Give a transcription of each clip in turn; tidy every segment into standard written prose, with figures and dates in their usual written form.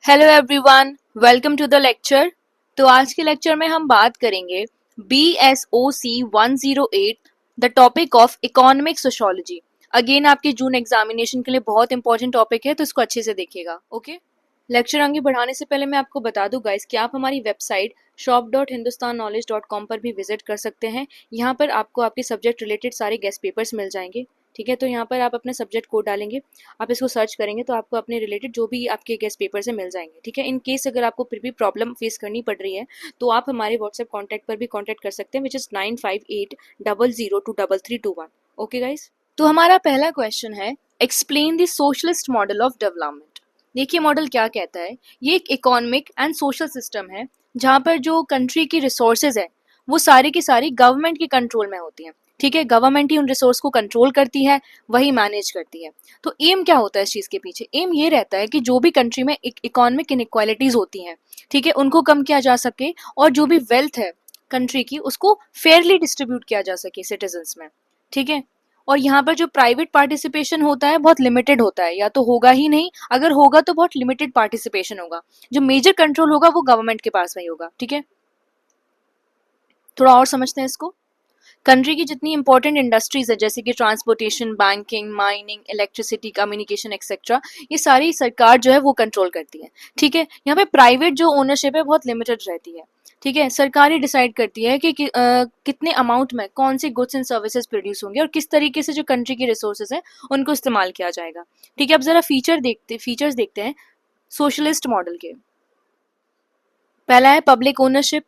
Hello everyone, welcome to the lecture. तो आज के लेक्चर में हम बात करेंगे BSOC 108 the topic of economic sociology. Again आपके जून एग्जामिनेशन के लिए बहुत इंपॉर्टेंट टॉपिक है, तो इसको अच्छे से देखिएगा। ओके, लेक्चर आगे बढ़ाने से पहले मैं आपको बता दूं गाइस कि आप हमारी वेबसाइट shop.hindustanknowledge.com पर भी विजिट कर सकते हैं। यहाँ पर आपको आपके सब्जेक्ट रिलेटेड सारे गेस्ट पेपर्स मिल जाएंगे। ठीक है, तो यहाँ पर आप अपना सब्जेक्ट कोड डालेंगे, आप इसको सर्च करेंगे तो आपको अपने रिलेटेड जो भी आपके गेस्ट पेपर से मिल जाएंगे। ठीक है, इन केस अगर आपको फिर भी प्रॉब्लम फेस करनी पड़ रही है तो आप हमारे व्हाट्सएप कॉन्टैक्ट पर भी कॉन्टैक्ट कर सकते हैं, विच इज 9580023321। ओके गाइस, तो हमारा पहला क्वेश्चन है, explain the socialist model of development. देखिए मॉडल क्या कहता है। ये एक इकोनॉमिक एंड सोशल सिस्टम है जहाँ पर जो कंट्री की रिसोर्सेज है वो सारी की सारी गवर्नमेंट के कंट्रोल में होती हैं। ठीक है, गवर्नमेंट ही उन रिसोर्स को कंट्रोल करती है, वही मैनेज करती है। तो एम क्या होता है इस चीज के पीछे? एम ये रहता है कि जो भी कंट्री में इकोनॉमिक इनइक्वालिटीज होती हैं, ठीक है, उनको कम किया जा सके और जो भी वेल्थ है कंट्री की उसको फेयरली डिस्ट्रीब्यूट किया जा सके सिटीजन्स में। ठीक है, और यहाँ पर जो प्राइवेट पार्टिसिपेशन होता है बहुत लिमिटेड होता है, या तो होगा ही नहीं, अगर होगा तो बहुत लिमिटेड पार्टिसिपेशन होगा। जो मेजर कंट्रोल होगा वो गवर्नमेंट के पास में ही होगा। ठीक है, थोड़ा और समझते हैं इसको। कंट्री की जितनी इंपॉर्टेंट इंडस्ट्रीज है जैसे कि transportation, banking, mining, electricity, communication etcetera, ये सारी सरकार जो है वो कंट्रोल करती है। ठीक है, यहाँ पे प्राइवेट जो ओनरशिप है बहुत लिमिटेड रहती है। ठीक है, सरकार ही डिसाइड करती है कि कितने अमाउंट में कौन सी गुड्स एंड सर्विसेज प्रोड्यूस होंगे और किस तरीके से जो कंट्री की रिसोर्सेज है उनको इस्तेमाल किया जाएगा। ठीक है, अब जरा फीचर्स देखते हैं सोशलिस्ट मॉडल के। पहला है पब्लिक ओनरशिप।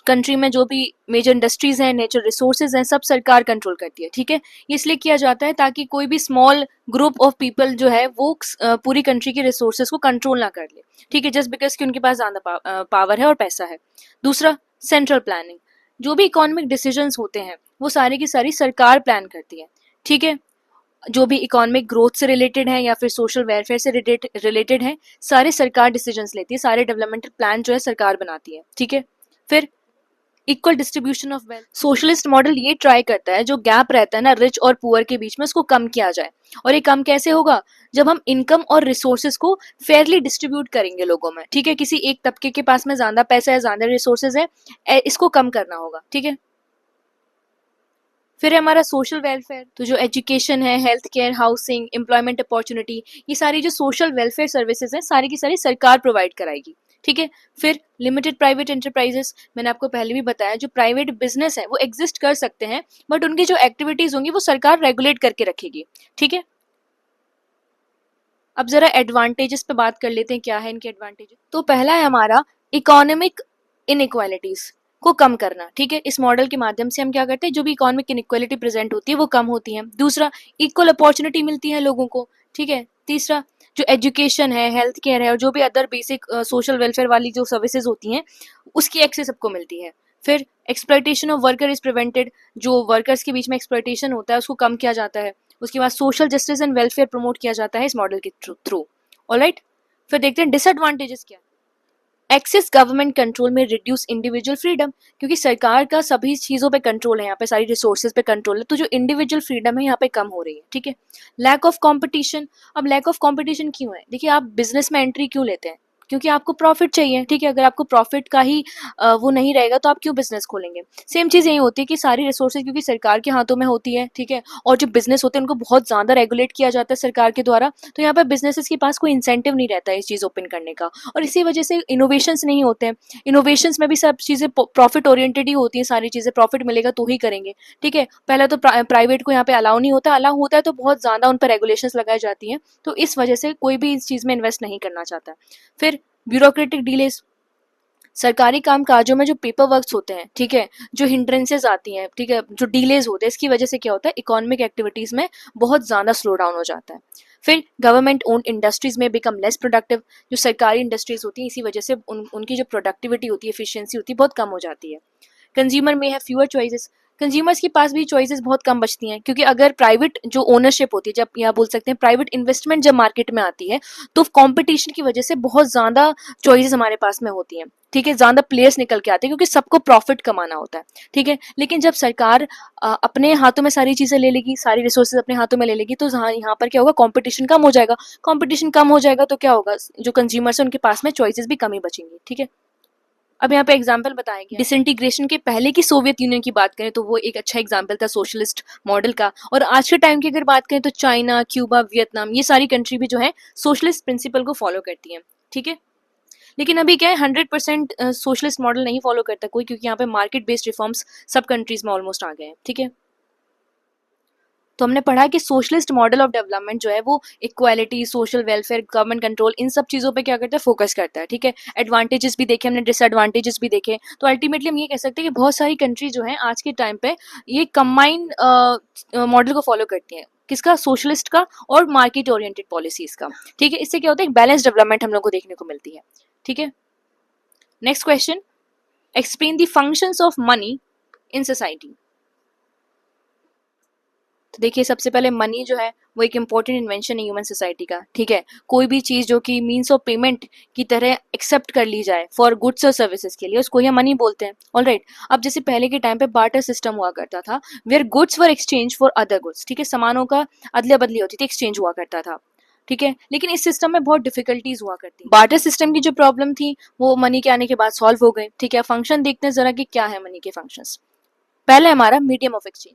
कंट्री में जो भी मेजर इंडस्ट्रीज हैं, नेचुरल रिसोर्सेज हैं, सब सरकार कंट्रोल करती है। ठीक है, ये इसलिए किया जाता है ताकि कोई भी स्मॉल ग्रुप ऑफ पीपल जो है वो पूरी कंट्री के रिसोर्सेज को कंट्रोल ना कर ले। ठीक है, जस्ट बिकॉज कि उनके पास ज्यादा पावर है और पैसा है। दूसरा, सेंट्रल प्लानिंग। जो भी इकोनॉमिक डिसीजंस होते हैं वो सारी की सारी सरकार प्लान करती है। ठीक है, जो भी इकोनॉमिक ग्रोथ से रिलेटेड है या फिर सोशल वेलफेयर से रिलेटेड है, सारे सरकार डिसीजंस लेती है, सारे डेवलपमेंटल प्लान जो है सरकार बनाती है। ठीक है, फिर equal distribution of wealth. Socialist model ये ट्राई करता है जो गैप रहता है ना रिच और पुअर के बीच में, उसको कम किया जाए। और ये कम कैसे होगा? जब हम इनकम और रिसोर्सेज को फेयरली डिस्ट्रीब्यूट करेंगे लोगों में। ठीक है, किसी एक तबके के पास में ज्यादा पैसा है, ज्यादा रिसोर्सेज है, इसको कम करना होगा। ठीक है, फिर है हमारा सोशल वेलफेयर। तो जो एजुकेशन है, health care, housing, employment opportunity, ये सारी जो सोशल वेलफेयर सर्विसेज हैं सारी की सारी सरकार प्रोवाइड कराएगी। ठीक है, फिर लिमिटेड प्राइवेट एंटरप्राइजेस। मैंने आपको पहले भी बताया जो प्राइवेट बिजनेस है वो एग्जिस्ट कर सकते हैं, बट उनकी जो एक्टिविटीज होंगी वो सरकार रेगुलेट करके रखेगी। ठीक है, अब जरा एडवांटेजेस पे बात कर लेते हैं, क्या है इनके एडवांटेजेस। तो पहला है हमारा इकोनॉमिक इनइक्वालिटीज को कम करना। ठीक है, इस मॉडल के माध्यम से हम क्या करते हैं, जो भी इकोनॉमिक इनइक्वालिटी प्रेजेंट होती है वो कम होती है। दूसरा, इक्वल अपॉर्चुनिटी मिलती है लोगों को। ठीक है, तीसरा, जो एजुकेशन है, हेल्थ केयर है और जो भी अदर बेसिक सोशल वेलफेयर वाली जो सर्विसेज होती हैं उसकी एक्सेस सबको मिलती है। फिर exploitation of worker is prevented. जो वर्कर्स के बीच में एक्सप्लॉयटेशन होता है उसको कम किया जाता है। उसके बाद social justice and welfare promote किया जाता है इस मॉडल के थ्रू। ऑलराइट, फिर देखते हैं डिसएडवांटेजेस क्या। एक्सेस गवर्नमेंट कंट्रोल में रिड्यूस इंडिविजुअल फ्रीडम, क्योंकि सरकार का सभी चीजों पे कंट्रोल है, यहाँ पे सारी रिसोर्सेज पे कंट्रोल है, तो जो इंडिविजुअल फ्रीडम है यहाँ पे कम हो रही है। ठीक है, लैक ऑफ कंपटीशन। अब लैक ऑफ कंपटीशन क्यों है? देखिए, आप बिजनेस में एंट्री क्यों लेते हैं? क्योंकि आपको प्रॉफिट चाहिए। ठीक है, अगर आपको प्रॉफिट का ही वो नहीं रहेगा तो आप क्यों बिजनेस खोलेंगे? सेम चीज यही होती है कि सारी रिसोर्सेज क्योंकि सरकार के हाथों में होती है। ठीक है, और जो बिजनेस होते हैं उनको बहुत ज्यादा रेगुलेट किया जाता है सरकार के द्वारा, तो यहाँ पर बिजनेसेस के पास कोई इंसेंटिव नहीं रहता है इस चीज ओपन करने का, और इसी वजह से इनोवेशंस नहीं होते हैं। इनोवेशंस में भी सब चीजें प्रॉफिट ओरिएंटेड ही होती है, सारी चीजें प्रॉफिट मिलेगा तो ही करेंगे। ठीक है, पहले तो प्राइवेट को यहाँ पे अलाउ नहीं होता, अलाउ होता है तो बहुत ज्यादा उन पर रेगुलेशंस लगाई जाती हैं, तो इस वजह से कोई भी इस चीज में इन्वेस्ट नहीं करना चाहता। फिर ब्यूरोक्रेटिक डिलेज। सरकारी काम काजों में जो पेपर वर्क्स होते हैं, ठीक है, जो हिंड्रेंसेज आती हैं, ठीक है, जो डिलेज होते हैं, इसकी वजह से क्या होता है, इकोनॉमिक एक्टिविटीज में बहुत ज्यादा स्लो डाउन हो जाता है। फिर गवर्नमेंट ओन इंडस्ट्रीज में बिकम लेस प्रोडक्टिव। जो सरकारी इंडस्ट्रीज होती हैं इसी वजह से उनकी जो प्रोडक्टिविटी होती है, एफिशिएंसी होती है, बहुत कम हो जाती है। कंज्यूमर में है फ्यूअर चॉइसेस। कंज्यूमर्स के पास भी चॉइसेस बहुत कम बचती हैं, क्योंकि अगर प्राइवेट जो ओनरशिप होती है, जब या बोल सकते हैं प्राइवेट इन्वेस्टमेंट जब मार्केट में आती है, तो कंपटीशन की वजह से बहुत ज़्यादा चॉइसेस हमारे पास में होती हैं, ठीक है, ज़्यादा प्लेयर्स निकल के आते हैं, क्योंकि सबको प्रॉफिट कमाना होता है, ठीक है। लेकिन जब सरकार अपने हाथों में सारी चीज़ें ले लेगी, सारी रिसोर्सेज अपने हाथों में ले लेगी, तो यहाँ पर क्या होगा, कंपटीशन कम हो जाएगा। कंपटीशन कम हो जाएगा तो क्या होगा, जो कंज्यूमर्स हैं उनके पास में चॉइसेस भी कम ही बचेंगी, ठीक है। अब यहाँ पे एग्जाम्पल बताएंगे, डिसइंटीग्रेशन के पहले की सोवियत यूनियन की बात करें तो वो एक अच्छा एग्जाम्पल था सोशलिस्ट मॉडल का, और आज के टाइम की अगर बात करें तो चाइना, क्यूबा, वियतनाम, ये सारी कंट्री भी जो है सोशलिस्ट प्रिंसिपल को फॉलो करती हैं, ठीक है। लेकिन अभी क्या है, 100% सोशलिस्ट मॉडल नहीं फॉलो करता कोई, क्योंकि यहाँ पे मार्केट बेस्ड रिफॉर्म्स सब कंट्रीज में ऑलमोस्ट आ गए हैं, ठीक है। तो हमने पढ़ा कि सोशलिस्ट मॉडल ऑफ डेवलपमेंट जो है वो equality, social welfare, government control, इन सब चीज़ों पे क्या करता है, फोकस करता है, ठीक है। एडवांटेजेस भी देखे हमने, डिसएडवांटेजेस भी देखे, तो अल्टीमेटली हम ये कह सकते हैं कि बहुत सारी कंट्री जो हैं आज के टाइम पे ये कंबाइंड मॉडल को फॉलो करती हैं, किसका, सोशलिस्ट का और मार्केट ओरिएंटेड पॉलिसीज का, ठीक है। इससे क्या होता है, एक बैलेंस डेवलपमेंट हम लोग को देखने को मिलती है, ठीक है। Next question, explain the functions of money in society. तो देखिए, सबसे पहले मनी जो है वो एक इम्पॉर्टेंट इन्वेंशन है ह्यूमन सोसाइटी का, ठीक है। कोई भी चीज़ जो कि मीन्स ऑफ पेमेंट की तरह एक्सेप्ट कर ली जाए फॉर गुड्स और सर्विसेज के लिए, उसको ही मनी बोलते हैं, ऑलराइट। अब जैसे पहले के टाइम पे बार्टर सिस्टम हुआ करता था, where goods were exchange for other goods, ठीक है, सामानों का अदला बदली होती थी, एक्सचेंज हुआ करता था, ठीक है। लेकिन इस सिस्टम में बहुत डिफिकल्टीज हुआ करती, बार्टर सिस्टम की जो प्रॉब्लम थी वो मनी के आने के बाद सॉल्व हो गई, ठीक है। फंक्शन देखते हैं जरा कि क्या है मनी के फंक्शंस। पहले हमारा मीडियम ऑफ एक्सचेंज।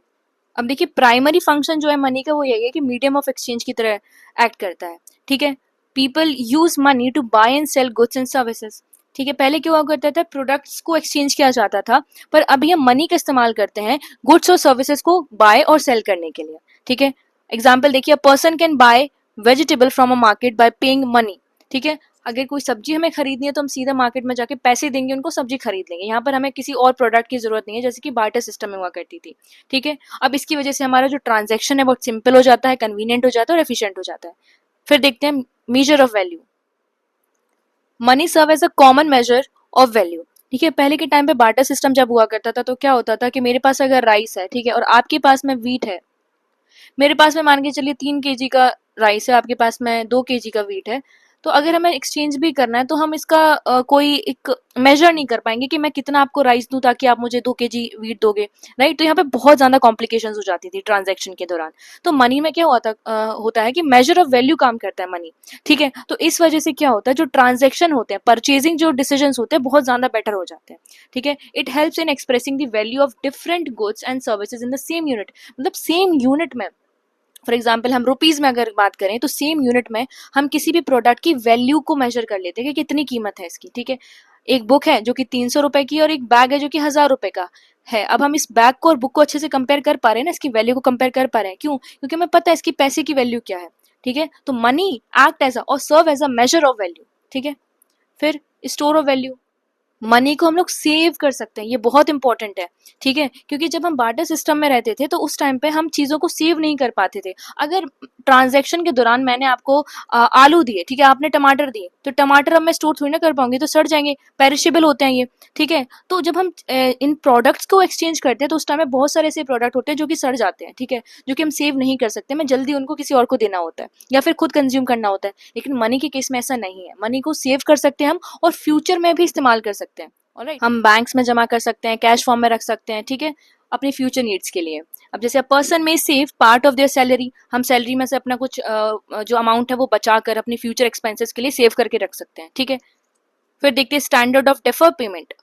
अब देखिए, प्राइमरी फंक्शन जो है मनी का वो यही है कि मीडियम ऑफ एक्सचेंज की तरह एक्ट करता है, ठीक है। People use money to buy and sell goods and services, ठीक है। पहले क्या हुआ करता था, प्रोडक्ट्स को एक्सचेंज किया जाता था, पर अभी हम मनी का इस्तेमाल करते हैं गुड्स और सर्विसेज को बाय और सेल करने के लिए, ठीक है। एग्जाम्पल देखिए, a person can buy vegetable from a market bye paying money, ठीक है। अगर कोई सब्जी हमें खरीदनी है तो हम सीधा मार्केट में जाके पैसे देंगे, उनको सब्जी खरीद लेंगे, यहाँ पर हमें किसी और प्रोडक्ट की जरूरत नहीं है, जैसे कि बार्टर सिस्टम में हुआ करती थी, ठीक है। अब इसकी वजह से हमारा जो ट्रांजैक्शन है बहुत सिंपल हो जाता है, कन्वीनियंट हो जाता है और एफिशिएंट हो जाता है। फिर देखते हैं measure of value. Money serve as a common measure of value, ठीक है। पहले के टाइम पे बार्टर सिस्टम जब हुआ करता था तो क्या होता था कि मेरे पास अगर राइस है, ठीक है, और आपके पास में वीट है, मेरे पास में मान के चलिए 3 kg का राइस है, आपके पास में 2 kg का वीट है, तो अगर हमें एक्सचेंज भी करना है तो हम इसका कोई एक मेजर नहीं कर पाएंगे कि मैं कितना आपको राइस दूं ताकि आप मुझे 2 kg वीट दोगे, राइट। तो यहाँ पे बहुत ज्यादा कॉम्प्लिकेशंस हो जाती थी ट्रांजैक्शन के दौरान। तो मनी में क्या होता है कि मेजर ऑफ वैल्यू काम करता है मनी, ठीक है। तो इस वजह से क्या होता है, जो ट्रांजेक्शन होते हैं, परचेजिंग जो डिसीजन होते हैं बहुत ज्यादा बेटर हो जाते हैं, ठीक है। It helps in expressing the value of different goods and services in the same unit, मतलब सेम यूनिट में। फॉर एग्जाम्पल हम रुपीज में अगर बात करें तो सेम यूनिट में हम किसी भी प्रोडक्ट की वैल्यू को मेजर कर लेते हैं कि कितनी कीमत है इसकी, ठीक है। एक बुक है जो कि 300 रुपए की और एक बैग है जो कि 1000 रुपए का है। अब हम इस बैग को और बुक को अच्छे से कंपेयर कर पा रहे हैं ना, इसकी वैल्यू को कंपेयर कर पा रहे हैं, क्यों, क्योंकि हमें पता है इसकी पैसे की वैल्यू क्या है, ठीक है। तो मनी एक्ट एज अ और serve as a measure of value, ठीक है। फिर स्टोर ऑफ वैल्यू, मनी को हम लोग सेव कर सकते हैं, ये बहुत इंपॉर्टेंट है, ठीक है। क्योंकि जब हम बार्टर सिस्टम में रहते थे तो उस टाइम पे हम चीज़ों को सेव नहीं कर पाते थे। अगर ट्रांजैक्शन के दौरान मैंने आपको आलू दिए, ठीक है, आपने टमाटर दिए, तो टमाटर अब मैं स्टोर थोड़ी ना कर पाऊंगी, तो सड़ जाएंगे, पेरिशेबल होते हैं ये, ठीक है। तो जब हम इन प्रोडक्ट्स को एक्सचेंज करते हैं तो उस टाइम में बहुत सारे ऐसे प्रोडक्ट होते हैं जो कि सड़ जाते हैं, ठीक है, जो कि हम सेव नहीं कर सकते, हमें जल्दी उनको किसी और को देना होता है या फिर खुद कंज्यूम करना होता है। लेकिन मनी के केस में ऐसा नहीं है, मनी को सेव कर सकते हैं हम और फ्यूचर में भी इस्तेमाल कर सकते हैं, ऑलराइट। हम बैंक्स में जमा कर सकते हैं, कैश फॉर्म में रख सकते हैं, ठीक है, अपनी फ्यूचर नीड्स के लिए। अब जैसे अ पर्सन में save part of their salary, हम सैलरी में से अपना कुछ जो अमाउंट है वो बचा कर अपनी फ्यूचर एक्सपेंसेस के लिए सेव करके रख सकते हैं, ठीक है। फिर देखते हैं standard of defer payment.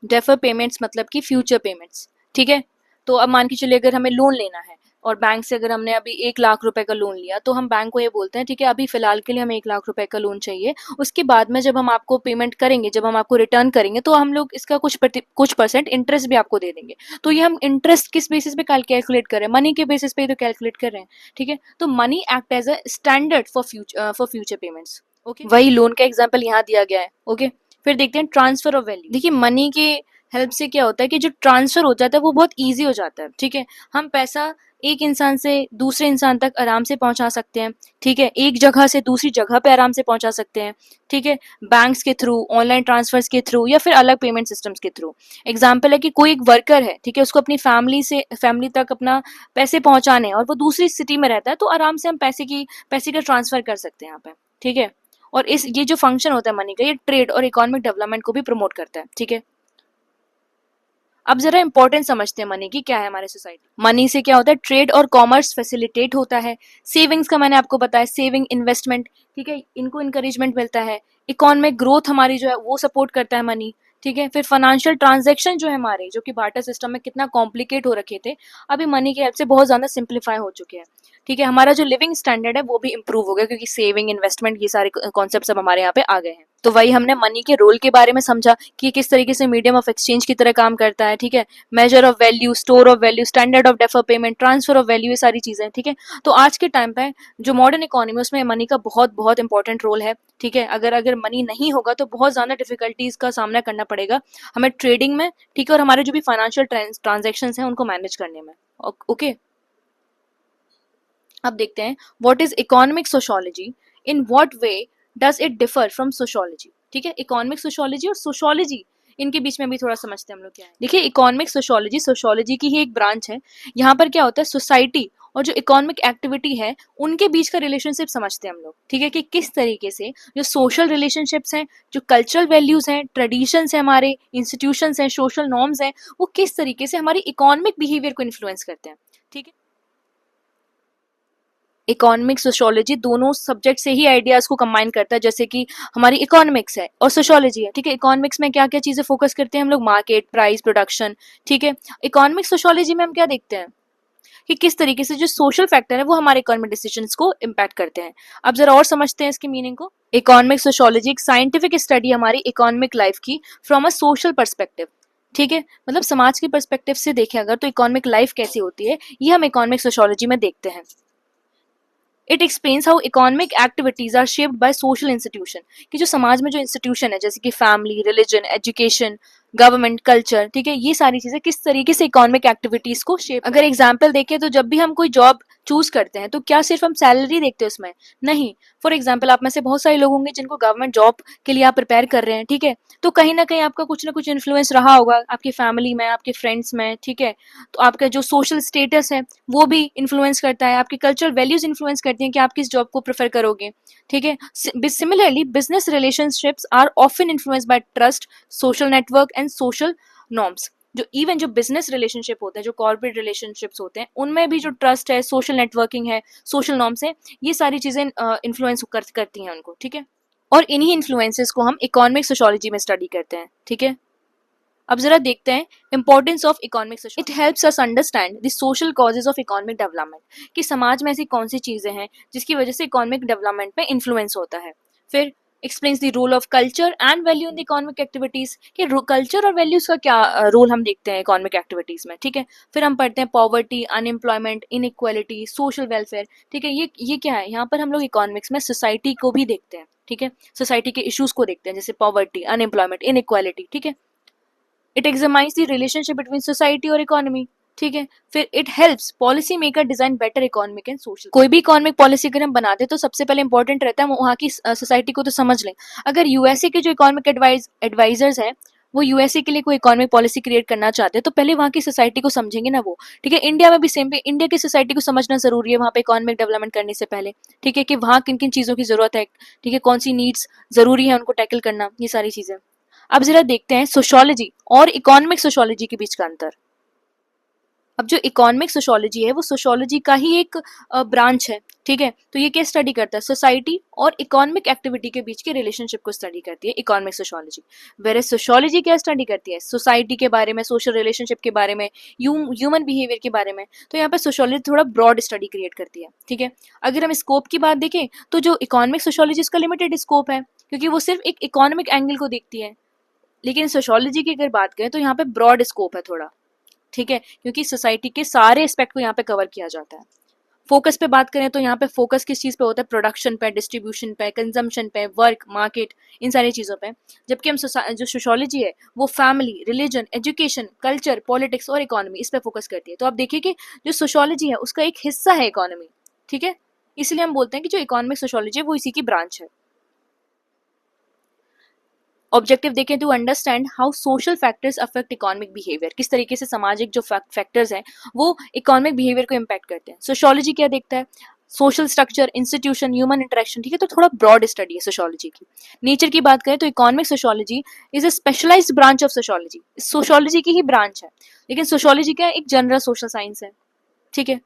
Defer payments मतलब कि फ्यूचर पेमेंट्स, ठीक है। तो अब मान के चलिए अगर हमें लोन लेना है और बैंक से अगर हमने अभी 1 लाख रुपए का लोन लिया तो हम बैंक को ये बोलते हैं, ठीक है, अभी फिलहाल के लिए हमें 1 लाख रुपए का लोन चाहिए, उसके बाद में जब हम आपको पेमेंट करेंगे, जब हम आपको रिटर्न करेंगे तो हम लोग इसका कुछ परसेंट इंटरेस्ट भी आपको दे देंगे। तो ये हम इंटरेस्ट किस बेसिस पे कैलकुलेट कर रहे हैं, मनी के बेसिस पे ही तो कैलकुलेट कर रहे हैं, ठीक है। तो money act as a standard for future payments, okay. वही लोन का एग्जाम्पल यहाँ दिया गया है, ओके। फिर देखते हैं ट्रांसफर ऑफ वैल्यू। देखिए, मनी के हेल्प से क्या होता है कि जो ट्रांसफर हो जाता है वो बहुत ईजी हो जाता है, ठीक है। हम पैसा एक इंसान से दूसरे इंसान तक आराम से पहुंचा सकते हैं, ठीक है। एक जगह से दूसरी जगह पे आराम से पहुंचा सकते हैं, ठीक है। बैंक्स के थ्रू, ऑनलाइन ट्रांसफर्स के थ्रू, या फिर अलग पेमेंट सिस्टम्स के थ्रू। एग्जाम्पल है कि कोई एक वर्कर है, ठीक है, उसको अपनी फैमिली तक अपना पैसे पहुंचाने हैं और वो दूसरी सिटी में रहता है, तो आराम से हम पैसे का ट्रांसफर कर सकते हैं यहाँ पे, ठीक है। और ये जो फंक्शन होता है मनी का, ये ट्रेड और इकोनॉमिक डेवलपमेंट को भी प्रमोट करता है, ठीक है। अब जरा इंपॉर्टेंस समझते हैं मनी की क्या है हमारे सोसाइटी। मनी से क्या होता है, ट्रेड और कॉमर्स फैसिलिटेट होता है। सेविंग्स का मैंने आपको बताया, सेविंग, इन्वेस्टमेंट, ठीक है, इनको इंकरेजमेंट मिलता है। इकोनॉमिक ग्रोथ हमारी जो है वो सपोर्ट करता है मनी, ठीक है। फिर फाइनेंशियल ट्रांजैक्शन जो है हमारे, जो कि बार्टर सिस्टम में कितना कॉम्प्लिकेट हो रखे थे, अभी मनी की हेल्प से बहुत ज्यादा सिंप्लीफाई हो चुके हैं, ठीक है। हमारा जो लिविंग स्टैंडर्ड है वो भी इंप्रूव हो गया, क्योंकि सेविंग, इन्वेस्टमेंट, ये सारे कॉन्सेप्ट अब हमारे यहाँ पे आ गए हैं। तो वही हमने मनी के रोल के बारे में समझा कि किस तरीके से मीडियम ऑफ एक्सचेंज की तरह काम करता है, ठीक है। Major of value, store of value, standard of defer payment, transfer of value, ये सारी चीजें, ठीक है। तो आज के टाइम पे जो मॉडर्न इकोनॉमी, उसमें मनी का बहुत बहुत इंपॉर्टेंट रोल है, ठीक है। अगर अगर मनी नहीं होगा तो बहुत ज्यादा डिफिकल्टीज का सामना करना पड़ेगा हमें ट्रेडिंग में, ठीक है, और हमारे जो भी फाइनेंशियल ट्रांजेक्शन हैं उनको मैनेज करने में। ओके, अब देखते हैं what is economic sociology, in what way does it differ from sociology, ठीक है। इकोनॉमिक सोशियोलॉजी और सोशियोलॉजी, इनके बीच में भी थोड़ा समझते हैं हम लोग क्या है। देखिए, इकोनॉमिक सोशियोलॉजी सोशियोलॉजी की ही एक ब्रांच है। यहाँ पर क्या होता है, सोसाइटी और जो इकोनॉमिक एक्टिविटी है उनके बीच का रिलेशनशिप समझते हैं हम लोग, ठीक है, कि किस तरीके से जो सोशल रिलेशनशिप्स हैं, जो कल्चरल वैल्यूज हैं, ट्रेडिशंस हैं, हमारे इंस्टीट्यूशंस हैं, सोशल नॉर्म्स हैं, वो किस तरीके से हमारी इकोनॉमिक बिहेवियर को इन्फ्लुएंस करते हैं, ठीक है। इकोनॉमिक सोशियोलॉजी दोनों सब्जेक्ट से ही आइडियाज को कंबाइन करता है, जैसे कि हमारी इकोनॉमिक्स है और सोशियोलॉजी है, ठीक है। इकोनॉमिक्स में क्या क्या चीजें फोकस करते हैं हम लोग, मार्केट, प्राइस, प्रोडक्शन, ठीक है। इकोनॉमिक सोशियोलॉजी में हम क्या देखते हैं कि किस तरीके से जो सोशल फैक्टर है वो हमारे इकोनॉमिक डिसीजंस को इम्पैक्ट करते हैं। अब जरा और समझते हैं इसकी मीनिंग को। इकोनॉमिक सोशियोलॉजी एक साइंटिफिक स्टडी हमारी इकोनॉमिक लाइफ की फ्रॉम अ सोशल पर्सपेक्टिव, ठीक है, मतलब समाज के पर्सपेक्टिव से देखें अगर, तो इकोनॉमिक लाइफ कैसी होती है ये हम इकोनॉमिक सोशियोलॉजी में देखते हैं। It explains how economic activities are shaped by social institution, कि जो समाज में जो इंस्टीट्यूशन है, जैसे कि family, religion, education, government, culture, ठीक है, ये सारी चीजें किस तरीके से इकोनॉमिक एक्टिविटीज को शेप। अगर एग्जाम्पल देखें तो जब भी हम कोई जॉब चूज करते हैं तो क्या सिर्फ हम सैलरी देखते हैं उसमें, नहीं। फॉर एग्जाम्पल, आप में से बहुत सारे लोग होंगे जिनको गवर्नमेंट जॉब के लिए आप प्रिपेयर कर रहे हैं, ठीक है, तो कहीं ना कहीं आपका कुछ ना कुछ इन्फ्लुएंस रहा होगा आपकी फैमिली में, आपके फ्रेंड्स में, ठीक है। तो आपका जो सोशल स्टेटस है वो भी इन्फ्लुएंस करता है, आपकी कल्चरल वैल्यूज इन्फ्लुएंस करती हैं कि आप किस जॉब को प्रेफर करोगे, ठीक है। Similarly business relationships are often influence by trust, social network and social norms. जो इवन जो बिजनेस रिलेशनशिप होते हैं, जो कॉर्पोरेट रिलेशनशिप्स होते हैं, उनमें भी जो ट्रस्ट है, सोशल नेटवर्किंग है, सोशल नॉर्म्स है, ये सारी चीजें इन्फ्लुएंस करती हैं उनको, ठीक है। और इन्हीं इन्फ्लुएंसेस को हम इकोनॉमिक सोशियोलॉजी में स्टडी करते हैं, ठीक है। अब जरा देखते हैं importance of economic sociology. It helps us understand the social causes of economic development, कि समाज में ऐसी कौन सी चीजें हैं जिसकी वजह से इकोनॉमिक डेवलपमेंट में इन्फ्लुएंस होता है। फिर explains the role of culture and value in the economic activities, कि कल्चर और वैल्यूज का क्या रोल हम देखते हैं इकोनॉमिक एक्टिविटीज में, ठीक है। फिर हम पढ़ते हैं poverty, unemployment, inequality, social welfare, ठीक है। ये क्या है, यहाँ पर हम लोग इकोनॉमिक्स में सोसाइटी को भी देखते हैं, ठीक है, सोसाइटी के इश्यूज को देखते हैं, जैसे पॉवर्टी, अनएम्प्लॉयमेंट, इनइक्वालिटी, ठीक है। It examines the relationship between society और इकोनॉमी, ठीक है। फिर it helps policy maker design better economic and social. कोई भी इकोनॉमिक पॉलिसी अगर हम बनाते तो सबसे पहले इंपॉर्टेंट रहता है हम वहाँ की सोसाइटी को तो समझ लें। अगर यूएसए के जो इकोनॉमिक एडवाइजर्स हैं वो यूएसए के लिए कोई इकोनॉमिक पॉलिसी क्रिएट करना चाहते हैं तो पहले वहाँ की सोसाइटी को समझेंगे ना वो, ठीक है। इंडिया में भी सेम, इंडिया की सोसाइटी को समझना जरूरी है वहाँ पे इकोनॉमिक डेवलपमेंट करने से पहले, ठीक है, कि वहाँ किन किन चीज़ों की जरूरत है, ठीक है, कौन सी नीड्स जरूरी है उनको टैकल करना, ये सारी चीज़ें। अब जरा देखते हैं सोशियोलॉजी और इकोनॉमिक सोशियोलॉजी के बीच का अंतर। अब जो इकोनॉमिक सोशियोलॉजी है वो सोशियोलॉजी का ही एक ब्रांच है, ठीक है। तो ये क्या स्टडी करता है, सोसाइटी और इकोनॉमिक एक्टिविटी के बीच के रिलेशनशिप को स्टडी करती है इकोनॉमिक सोशियोलॉजी। वेरे सोशियोलॉजी क्या स्टडी करती है, सोसाइटी के बारे में, सोशल रिलेशनशिप के बारे में, ह्यूमन बिहेवियर के बारे में। तो यहाँ पे सोशियोलॉजी थोड़ा ब्रॉड स्टडी क्रिएट करती है, ठीक है। अगर हम स्कोप की बात देखें तो जो इकोनॉमिक सोशियोलॉजी इसका लिमिटेड स्कोप है, क्योंकि वो सिर्फ एक इकोनॉमिक एंगल को देखती है। लेकिन सोशियोलॉजी की अगर बात करें तो यहाँ पे ब्रॉड स्कोप है थोड़ा, ठीक है, क्योंकि सोसाइटी के सारे एस्पेक्ट को यहाँ पे कवर किया जाता है। फोकस पे बात करें तो यहाँ पे फोकस किस चीज़ पे होता है, प्रोडक्शन पे, डिस्ट्रीब्यूशन पे, कंजम्पशन पे, वर्क, मार्केट, इन सारी चीज़ों पे। जबकि हम जो सोशोलॉजी है वो family, religion, education, culture, politics और इकोनॉमी, इस पे फोकस करती है। तो आप देखिए कि जो सोशोलॉजी है उसका एक हिस्सा है इकोनॉमी, ठीक है, इसलिए हम बोलते हैं कि जो इकोनॉमिक सोशोलॉजी है वो इसी की ब्रांच है। ऑब्जेक्टिव देखें to understand how social factors affect economic behaviour, किस तरीके से सामाजिक जो फैक्टर्स हैं वो इकोनॉमिक बिहेवियर को इम्पैक्ट करते हैं। सोशोलॉजी क्या देखता है, social structure, institution, human interaction, ठीक है, तो थोड़ा ब्रॉड स्टडी है सोशोलॉजी की। नेचर की बात करें तो economic sociology is a specialised branch of sociology, sociology की ही ब्रांच है, लेकिन सोशोलॉजी क्या है, एक जनरल सोशल साइंस है, ठीक है।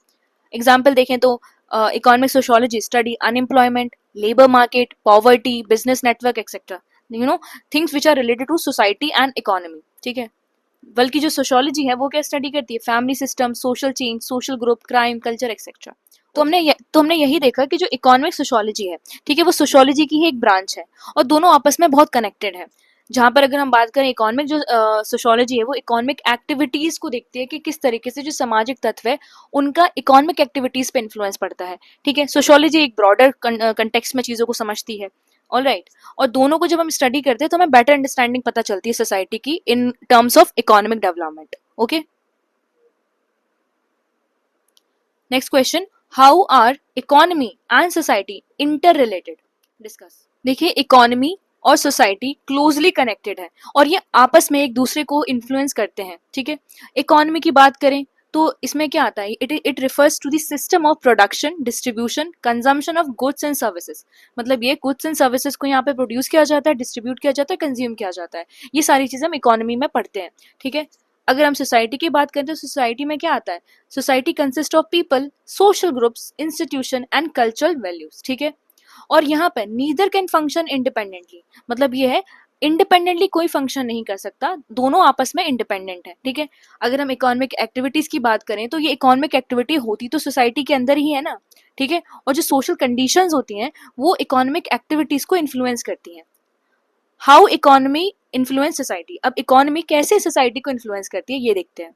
एग्जाम्पल देखें तो economic sociology study unemployment, labour market, poverty, business network etcetera, you know, things which are related to society and economy, ठीक है। बल्कि जो सोशोलॉजी है वो क्या स्टडी करती है, family system, social change, social group, crime, culture etcetera. तो हमने यही देखा कि जो इकोनॉमिक सोशोलॉजी है, ठीक है, वो सोशोलॉजी की ही एक ब्रांच है और दोनों आपस में बहुत कनेक्टेड है। जहां पर अगर हम बात करें इकोनॉमिक जो सोशोलॉजी है वो इकोनॉमिक एक्टिविटीज को देखती है कि किस तरीके से जो सामाजिक तत्व है उनका इकोनॉमिक एक्टिविटीज पे इन्फ्लुएंस पड़ता है, ठीक है। सोशोलॉजी एक ब्रॉडर कंटेक्स्ट में चीजों को समझती है, ऑल राइट, और दोनों को जब हम स्टडी करते हैं तो हमें बेटर अंडरस्टैंडिंग पता चलती है सोसाइटी की in terms of economic development. Okay, next question, how are economy and society inter related, discuss. देखिए इकोनॉमी और सोसाइटी क्लोजली कनेक्टेड है और ये आपस में एक दूसरे को इन्फ्लुएंस करते हैं, ठीक है। इकोनॉमी की बात करें तो इसमें क्या आता है, it refers to the system of production, distribution, consumption of goods and services, मतलब ये गुड्स एंड सर्विसेज को यहाँ पे प्रोड्यूस किया जाता है, डिस्ट्रीब्यूट किया जाता है, कंज्यूम किया जाता है, ये सारी चीजें हम इकोनॉमी में पढ़ते हैं, ठीक है। अगर हम सोसाइटी की बात करें तो सोसाइटी में क्या आता है, society consist of people, social groups, institution and cultural values, ठीक है। और यहाँ पर नीदर कैन फंक्शन इंडिपेंडेंटली, मतलब ये है इंडिपेंडेंटली कोई फंक्शन नहीं कर सकता, दोनों आपस में इंडिपेंडेंट है, ठीक है। अगर हम इकोनॉमिक एक्टिविटीज की बात करें तो ये इकोनॉमिक एक्टिविटी होती तो सोसाइटी के अंदर ही है ना, ठीक है, और जो सोशल कंडीशंस होती हैं वो इकोनॉमिक एक्टिविटीज को इन्फ्लुएंस करती हैं। हाउ इकोनॉमी इन्फ्लुएंस सोसाइटी, अब इकोनॉमी कैसे सोसाइटी को इन्फ्लुएंस करती है ये देखते हैं।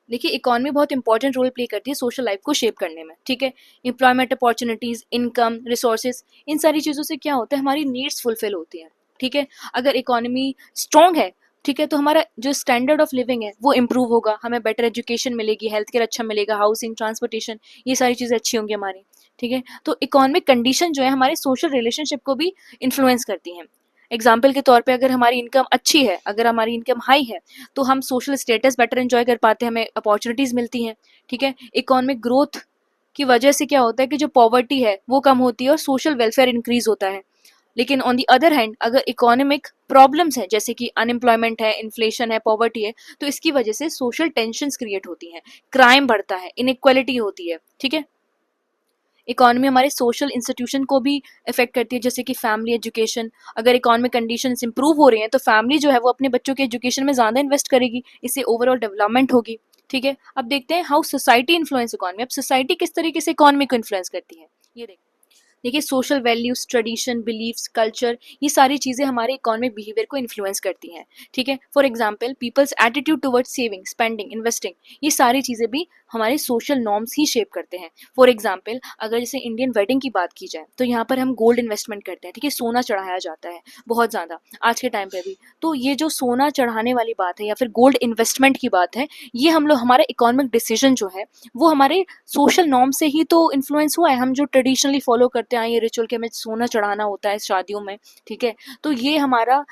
देखिए इकोनॉमी बहुत इंपॉर्टेंट रोल प्ले करती है सोशल लाइफ को शेप करने में, ठीक है। एम्प्लॉयमेंट अपॉर्चुनिटीज, इनकम, रिसोर्सेज, इन सारी चीज़ों से क्या होता है, हमारी नीड्स फुलफिल होती हैं, ठीक है। अगर इकोनॉमी स्ट्रॉन्ग है, ठीक है, तो हमारा जो स्टैंडर्ड ऑफ लिविंग है वो इम्प्रूव होगा, हमें बेटर एजुकेशन मिलेगी, हेल्थ केयर अच्छा मिलेगा, हाउसिंग, ट्रांसपोर्टेशन, ये सारी चीज़ें अच्छी होंगी हमारी, ठीक है। तो इकोनॉमिक कंडीशन जो है हमारे सोशल रिलेशनशिप को भी इन्फ्लुएंस करती हैं। एग्जाम्पल के तौर पे अगर हमारी इनकम अच्छी है, अगर हमारी इनकम हाई है तो हम सोशल स्टेटस बेटर एंजॉय कर पाते हैं, हमें अपॉर्चुनिटीज मिलती हैं, ठीक है। इकोनॉमिक ग्रोथ की वजह से क्या होता है कि जो पॉवर्टी है वो कम होती है और सोशल वेलफेयर इंक्रीज होता है। लेकिन ऑन दी अदर हैंड अगर इकोनॉमिक प्रॉब्लम्स है जैसे कि अनएम्प्लॉयमेंट है, इन्फ्लेशन है, पॉवर्टी है, तो इसकी वजह से सोशल टेंशंस क्रिएट होती हैं, क्राइम बढ़ता है, इनइक्वालिटी होती है, ठीक है। इकोनॉमी हमारे सोशल इंस्टीट्यूशन को भी इफेक्ट करती है, जैसे कि फैमिली एजुकेशन, अगर इकोनॉमिक कंडीशंस इंप्रूव हो रही हैं तो फैमिली जो है वो अपने बच्चों के एजुकेशन में ज़्यादा इन्वेस्ट करेगी, इससे ओवरऑल डेवलपमेंट होगी, ठीक है। अब देखते हैं हाउ सोसाइटी इन्फ्लुएंस इकोनॉमी, अब सोसाइटी किस तरीके से इकोनॉमी को इन्फ्लुएंस करती है ये देखते हैं। देखिए social values, tradition, beliefs, culture, ये सारी चीज़ें हमारे इकोनॉमिक बिहेवियर को इन्फ्लुएंस करती हैं, ठीक है। For example people's attitude towards saving, spending, investing, ये सारी चीज़ें भी हमारे सोशल नॉर्म्स ही शेप करते हैं। फॉर एग्जांपल अगर जैसे इंडियन वेडिंग की बात की जाए तो यहाँ पर हम गोल्ड इन्वेस्टमेंट करते हैं, ठीक है, सोना चढ़ाया जाता है बहुत ज़्यादा आज के टाइम पे भी। तो ये जो सोना चढ़ाने वाली बात है या फिर गोल्ड इन्वेस्टमेंट की बात है, ये हम लोग हमारा इकोनॉमिक डिसीजन जो है वो हमारे सोशल नॉर्म से ही तो इन्फ्लुएंस हुआ है। हम जो ट्रेडिशनली फॉलो करते आए ये रिचुअल के हमें सोना चढ़ाना होता है शादियों में, ठीक है, तो ये हमारा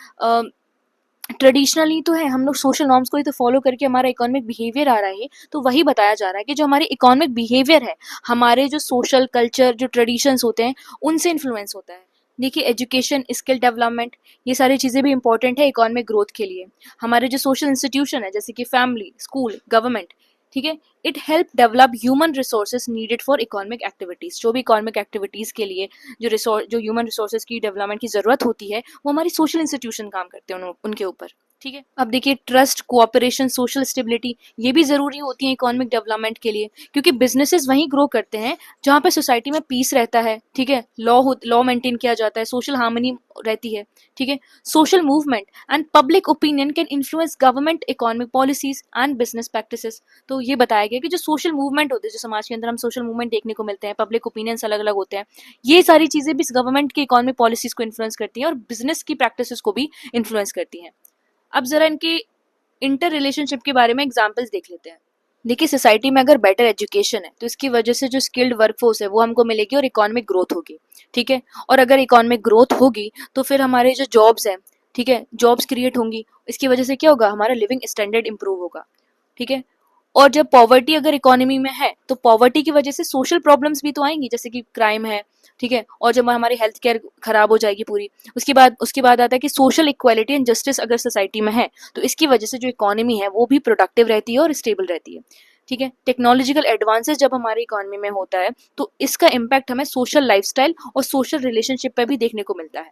ट्रेडिशनली तो है, हम लोग सोशल नॉर्म्स को ही तो फॉलो करके हमारा इकोनॉमिक बिहेवियर आ रहा है। तो वही बताया जा रहा है कि जो हमारे इकोनॉमिक बिहेवियर है हमारे जो सोशल कल्चर जो ट्रेडिशंस होते हैं उनसे इन्फ्लुएंस होता है। देखिए एजुकेशन, स्किल डेवलपमेंट, ये सारी चीज़ें भी इंपॉर्टेंट है इकोनॉमिक ग्रोथ के लिए। हमारे जो सोशल इंस्टीट्यूशन है जैसे कि फैमिली, स्कूल, गवर्नमेंट, ठीक है, it help develop human resources needed for economic activities, जो भी इकोनॉमिक एक्टिविटीज़ के लिए जो ह्यूमन रिसोर्सेज की डेवलपमेंट की ज़रूरत होती है वो हमारी सोशल इंस्टीट्यूशन काम करते हैं उनके ऊपर, ठीक है। अब देखिए ट्रस्ट, कोऑपरेशन, सोशल स्टेबिलिटी ये भी ज़रूरी होती है इकोनॉमिक डेवलपमेंट के लिए, क्योंकि बिजनेसेस वहीं ग्रो करते हैं जहाँ पे सोसाइटी में पीस रहता है, ठीक है, लॉ मेंटेन किया जाता है, सोशल हार्मनी रहती है, ठीक है। Social movement and public opinion can influence government economic policies and business practices. तो ये बताया गया कि जो सोशल मूवमेंट होते हैं, जो समाज के अंदर हम सोशल मूवमेंट देखने को मिलते हैं, पब्लिक ओपिनियंस अलग अलग होते हैं, ये सारी चीज़ें भी गवर्नमेंट की इकोनॉमिक पॉलिसीज को इन्फ्लुएंस करती हैं और बिजनेस की प्रैक्टिसेस को भी इन्फ्लुएंस करती हैं। अब जरा इनके इंटर रिलेशनशिप के बारे में एग्जांपल्स देख लेते हैं। देखिए सोसाइटी में अगर बेटर एजुकेशन है तो इसकी वजह से जो स्किल्ड वर्कफोर्स है वो हमको मिलेगी और इकोनॉमिक ग्रोथ होगी, ठीक है। और अगर इकोनॉमिक ग्रोथ होगी तो फिर हमारे जो जॉब्स हैं, ठीक है, जॉब्स क्रिएट होंगी, इसकी वजह से क्या होगा, हमारा लिविंग स्टैंडर्ड इंप्रूव होगा, ठीक है। और जब पॉवर्टी अगर इकोनॉमी में है तो पॉवर्टी की वजह से सोशल प्रॉब्लम्स भी तो आएंगी, जैसे कि क्राइम है, ठीक है, और जब हमारी हेल्थ केयर खराब हो जाएगी पूरी, उसके बाद आता है कि सोशल इक्वालिटी एंड जस्टिस अगर सोसाइटी में है तो इसकी वजह से जो इकोनॉमी है वो भी प्रोडक्टिव रहती है और स्टेबल रहती है, ठीक है। टेक्नोलॉजिकल एडवांसेस जब हमारी इकोनॉमी में होता है तो इसका इम्पैक्ट हमें सोशल लाइफस्टाइल और सोशल रिलेशनशिप पर भी देखने को मिलता है।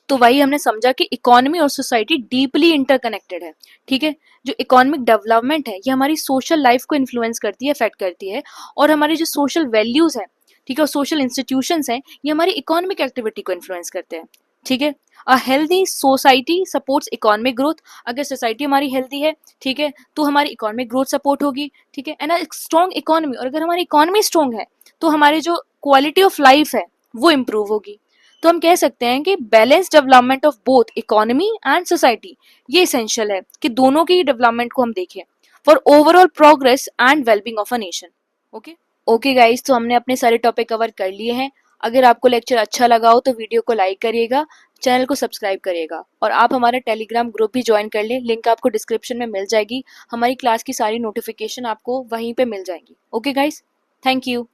तो वही हमने समझा कि इकोनॉमी और सोसाइटी डीपली इंटरकनेक्टेड है, ठीक है। जो इकोनॉमिक डेवलपमेंट है ये हमारी सोशल लाइफ को इन्फ्लुएंस करती है, अफेक्ट करती है, और हमारी जो सोशल वैल्यूज है, ठीक है, और सोशल इंस्टीट्यूशंस हैं ये हमारी इकोनॉमिक एक्टिविटी को इन्फ्लुएंस करते हैं, ठीक है। A healthy society supports economic growth. अगर सोसाइटी हमारी हेल्दी है, ठीक है, तो हमारी इकोनॉमिक ग्रोथ सपोर्ट होगी, ठीक है। एंड अ स्ट्रॉन्ग इकोनॉमी, और अगर हमारी इकोनॉमी स्ट्रॉन्ग है तो हमारी जो क्वालिटी ऑफ लाइफ है वो इम्प्रूव होगी। तो हम कह सकते हैं कि balance development of both economy and society ये इसेंशियल है कि दोनों की डेवलपमेंट को हम देखें for overall progress and wellbeing of a nation. Okay, okay guys, तो हमने अपने सारे टॉपिक कवर कर लिए हैं। अगर आपको लेक्चर अच्छा लगा हो तो वीडियो को लाइक करिएगा, चैनल को सब्सक्राइब करिएगा, और आप हमारा टेलीग्राम ग्रुप भी ज्वाइन कर लें, लिंक आपको डिस्क्रिप्शन में मिल जाएगी। हमारी क्लास की सारी नोटिफिकेशन आपको वहीं पे मिल जाएंगी। Okay guys, thank you.